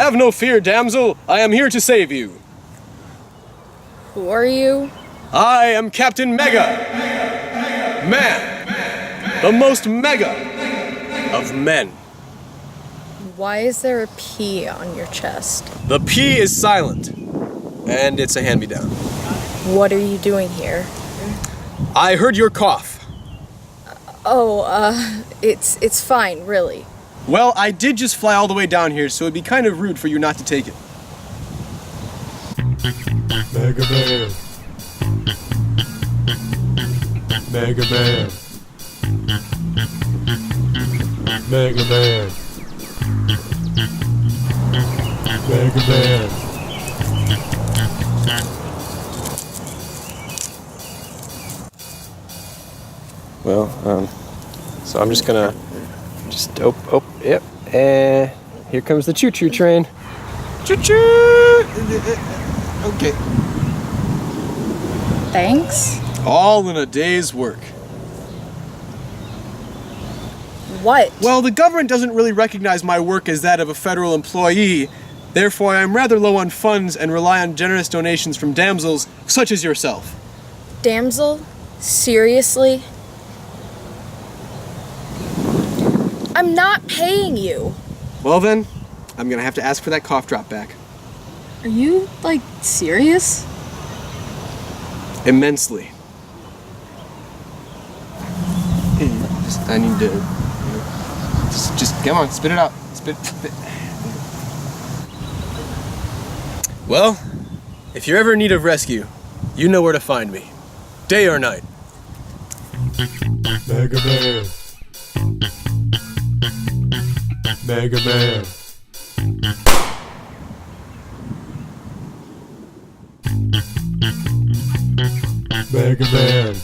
Have no fear, damsel. I am here to save you. Who are you? I am Captain Mega. Man. The most mega of men. Why is there a P on your chest? The P is silent. And it's a hand-me-down. What are you doing here? I heard your cough. It's fine, really. Well, I did just fly all the way down here, so it'd be kind of rude for you not to take it. Mega Man. Mega Man. Mega Man. Mega Man. Well, so I'm just gonna yep. Here comes the choo-choo train. Choo-choo! Okay. Thanks? All in a day's work. What? Well, the government doesn't really recognize my work as that of a federal employee. Therefore, I am rather low on funds and rely on generous donations from damsels such as yourself. Damsel? Seriously? I'm not paying you. Well then, I'm gonna have to ask for that cough drop back. Are you, serious? Immensely. I need to, just come on, spit it out. Spit. Well, if you're ever in need of rescue, you know where to find me. Day or night. Mega Man. Mega Man. Mega Man.